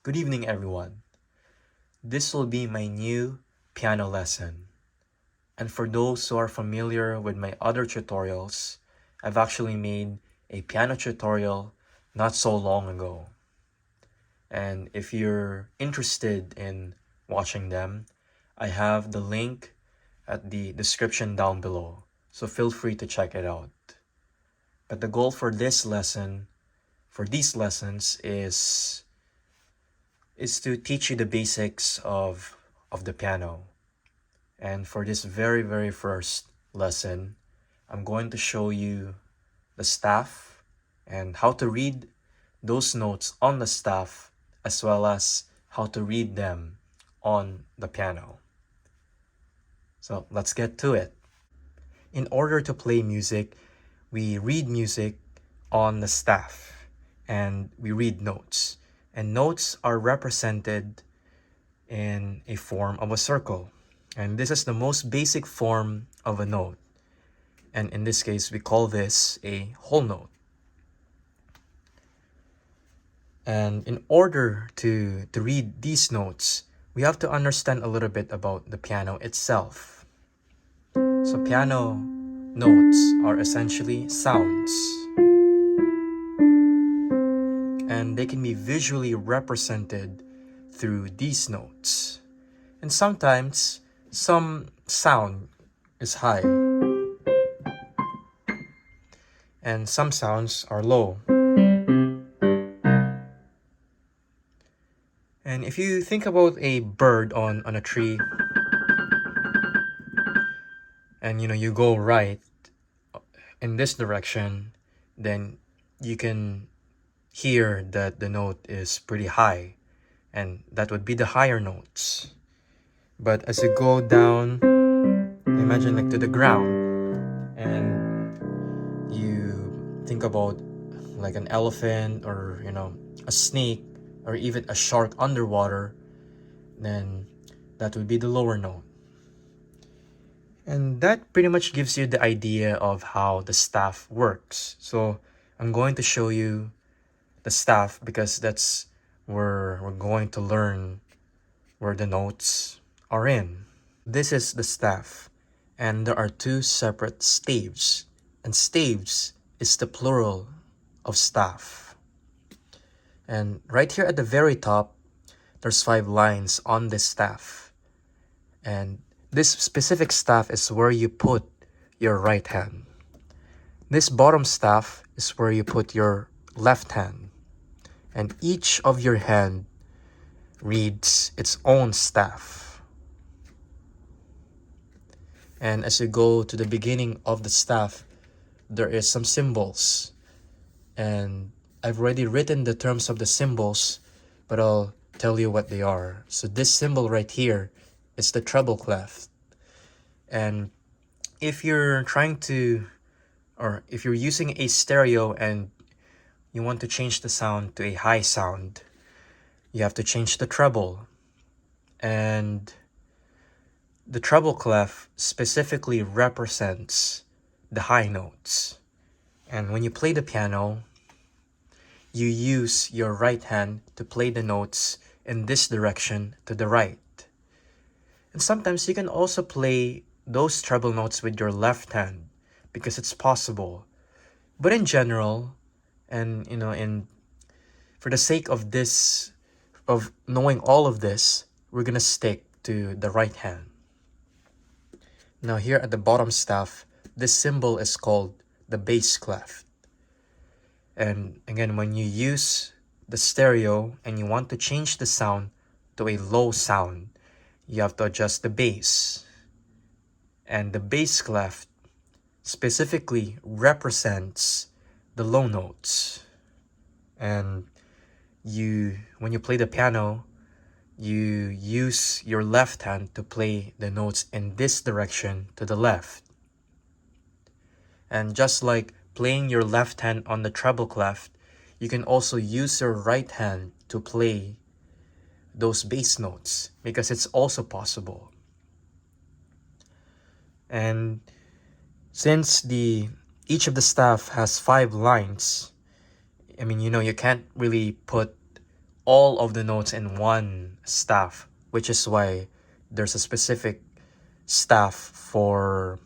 Good evening, everyone. This will be my new piano lesson. And for those who are familiar with my other tutorials, I've actually made a piano tutorial not so long ago. And if you're interested in watching them, I have the link at the description down below, so feel free to check it out. But the goal for this lesson, for these lessons, is to teach you the basics of the piano. And for this very first lesson, I'm going to show you the staff and how to read those notes on the staff, as well as how to read them on the piano. So let's get to it. In order to play music, we read music on the staff and we read notes. And notes are represented in a form of a circle. And this is the most basic form of a note. And in this case, we call this a whole note. And in order to read these notes, we have to understand a little bit about the piano itself. So piano notes are essentially sounds. And they can be visually represented through these notes. And sometimes some sound is high and some sounds are low. And if you think about a bird on a tree, and you go right in this direction, then you can hear that the note is pretty high, and that would be the higher notes. But as you go down, imagine like to the ground, and you think about like an elephant or a snake or even a shark underwater, then that would be the lower note. And that pretty much gives you the idea of how the staff works. So I'm going to show you the staff because that's where we're going to learn where the notes are in. This is the staff, and there are two separate staves, and staves is the plural of staff. And right here at the very top, there's 5 lines on this staff. And this specific staff is where you put your right hand. This bottom staff is where you put your left hand. And each of your hand reads its own staff. And as you go to the beginning of the staff, there is some symbols. And I've already written the terms of the symbols, but I'll tell you what they are. So this symbol right here is the treble clef. And if you're if you're using a stereo and you want to change the sound to a high sound, you have to change the treble. And the treble clef specifically represents the high notes. And when you play the piano, you use your right hand to play the notes in this direction to the right. And sometimes you can also play those treble notes with your left hand because it's possible. But in general, and for the sake of this, of knowing all of this, we're gonna stick to the right hand. Now here at the bottom staff, this symbol is called the bass clef. And again, when you use the stereo and you want to change the sound to a low sound, you have to adjust the bass. And the bass clef specifically represents the low notes. And when you play the piano, you use your left hand to play the notes in this direction to the left. And just like playing your left hand on the treble clef, you can also use your right hand to play those bass notes because it's also possible. And since each of the staff has 5 lines, you can't really put all of the notes in one staff, which is why there's a specific staff for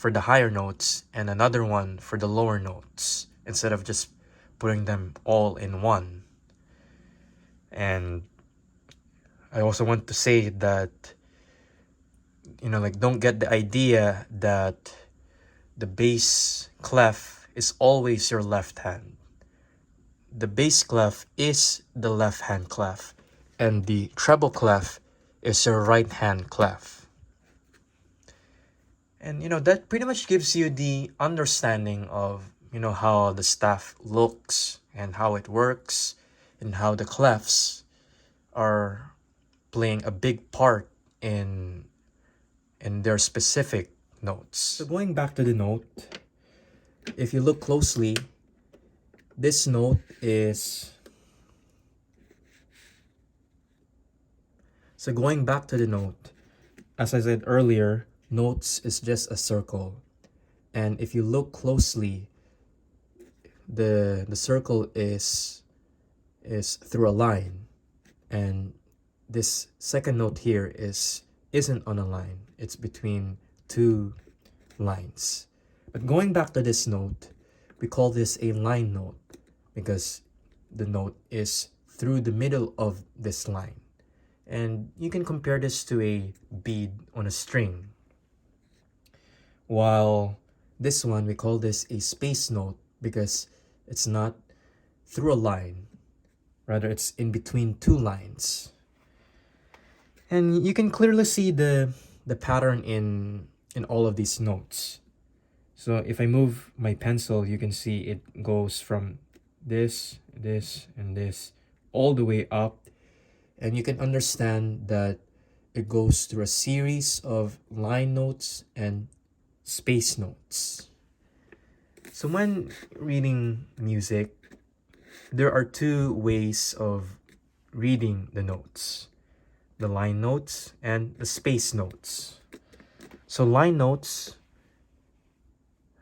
the higher notes and another one for the lower notes, instead of just putting them all in one. And I also want to say that, like, don't get the idea that the bass clef is always your left hand. The bass clef is the left hand clef, and the treble clef is your right hand clef. And that pretty much gives you the understanding of how the staff looks and how it works, and how the clefs are playing a big part in their specific notes. So going back to the note, if you look closely, this note is... So going back to the note, as I said earlier, notes is just a circle. And if you look closely, the circle is through a line. And this second note here isn't on a line. It's between two lines. But going back to this note, we call this a line note because the note is through the middle of this line. And you can compare this to a bead on a string. While this one, we call this a space note because it's not through a line. Rather, it's in between two lines. And you can clearly see the pattern in all of these notes. So if I move my pencil, you can see it goes from this, and this, all the way up. And you can understand that it goes through a series of line notes and space notes. So when reading music, there are two ways of reading the notes: the line notes and the space notes. So line notes,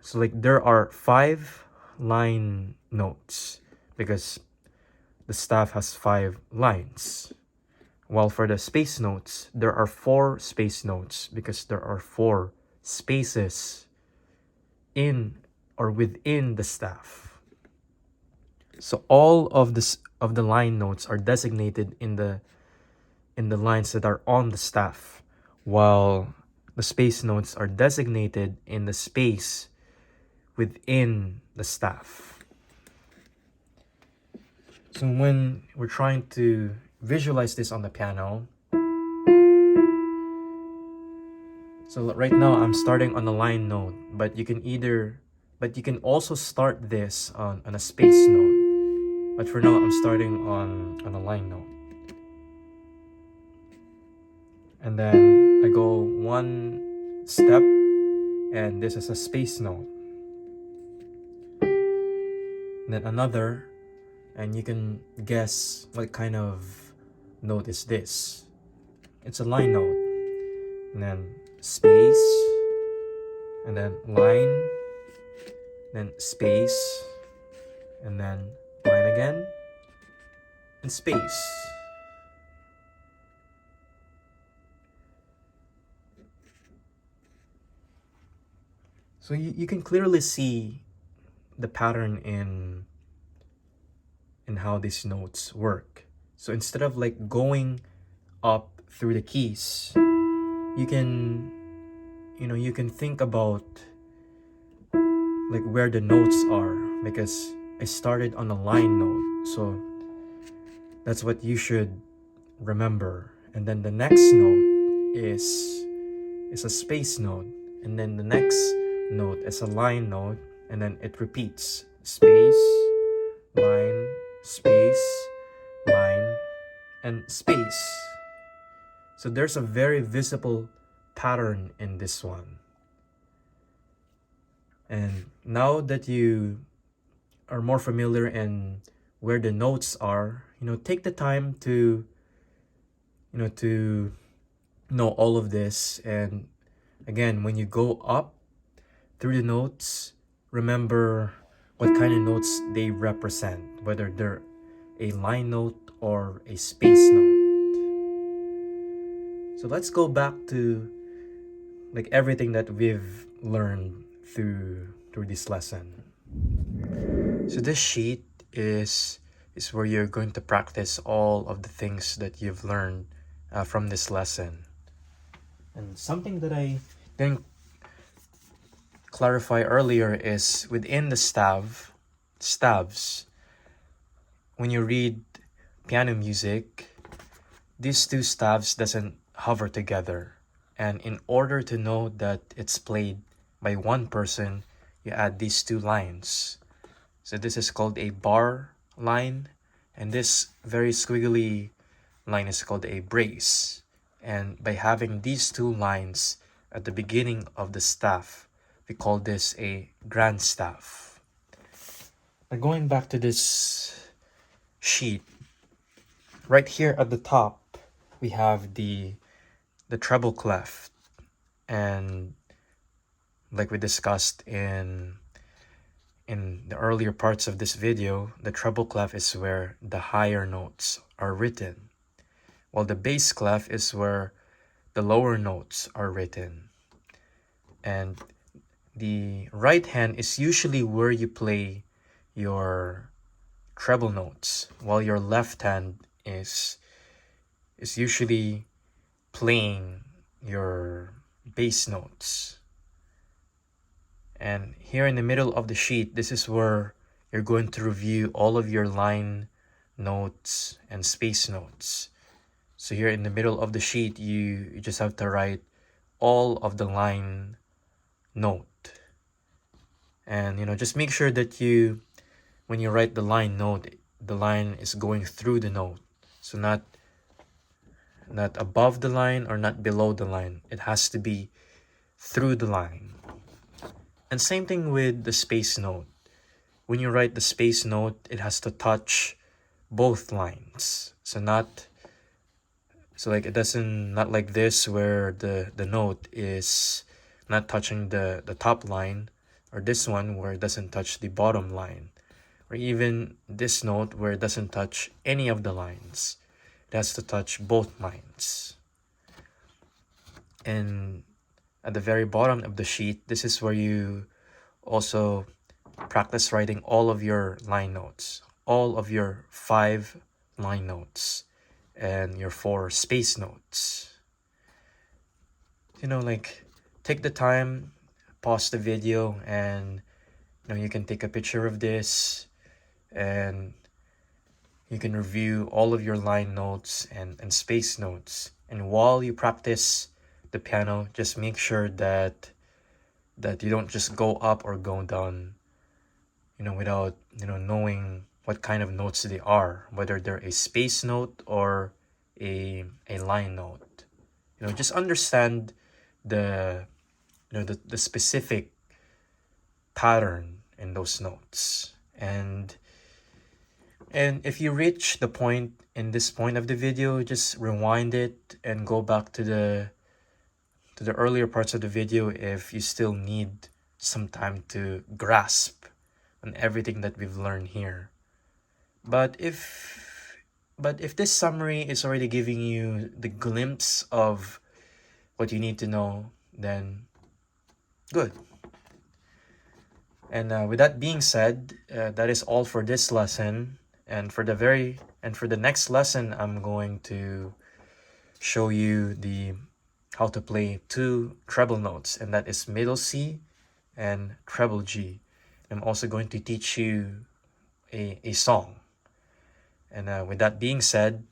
so like there are 5 line notes because the staff has 5 lines. While for the space notes, there are 4 space notes because there are 4 spaces in or within the staff. So all of the line notes are designated in the lines that are on the staff, while the space notes are designated in the space within the staff. So when we're trying to visualize this on the piano, so right now I'm starting on a line note, but you can also start this on a space note. But for now, I'm starting on a line note. And then I go one step, and this is a space note. And then another, and you can guess what kind of note is this. It's a line note. And then space, and then line, then space, and then line again, and space. So you can clearly see the pattern in how these notes work. So instead of like going up through the keys, you can think about like where the notes are, because I started on a line note. So that's what you should remember. And then the next note is a space note, and then the next note is a line note, and then it repeats: space, line, space, line, and space. So there's a very visible pattern in this one. And now that you are more familiar in where the notes are, take the time to know all of this. And again, when you go up through the notes, remember what kind of notes they represent, whether they're a line note or a space note. So let's go back to like everything that we've learned through this lesson. So this sheet is where you're going to practice all of the things that you've learned from this lesson. And something that I didn't clarify earlier is within the staves, when you read piano music, these two staves doesn't hover together. And in order to know that it's played by one person, you add these two lines. So this is called a bar line, and this very squiggly line is called a brace. And by having these two lines at the beginning of the staff, we call this a grand staff. Now going back to this sheet, right here at the top, we have the treble clef. And like we discussed in the earlier parts of this video, the treble clef is where the higher notes are written, while the bass clef is where the lower notes are written. And the right hand is usually where you play your treble notes, while your left hand is usually playing your bass notes. And here in the middle of the sheet, this is where you're going to review all of your line notes and space notes. So here in the middle of the sheet, you just have to write all of the line note. And just make sure that when you write the line note, the line is going through the note. So not above the line or not below the line. It has to be through the line. And same thing with the space note. When you write the space note, it has to touch both lines. Like it doesn't, not like this where the note is not touching the top line, or this one where it doesn't touch the bottom line, or even this note where it doesn't touch any of the lines. It has to touch both lines. And at the very bottom of the sheet, this is where you also practice writing all of your line notes, all of your 5 line notes, and your 4 space notes. Like take the time, pause the video, and you can take a picture of this, and you can review all of your line notes and space notes. And while you practice the piano, just make sure that you don't just go up or go down, without, knowing what kind of notes they are, whether they're a space note or a line note. Just understand the specific pattern in those notes. And if you reach the point in this point of the video, just rewind it and go back to the earlier parts of the video if you still need some time to grasp on everything that we've learned here. But if this summary is already giving you the glimpse of what you need to know, then good. And with that being said, that is all for this lesson. And for the next lesson, I'm going to show you how to play 2 treble notes, and that is middle C and treble G. I'm also going to teach you a song. And with that being said,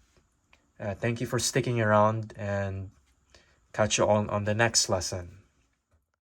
thank you for sticking around, and catch you all on the next lesson.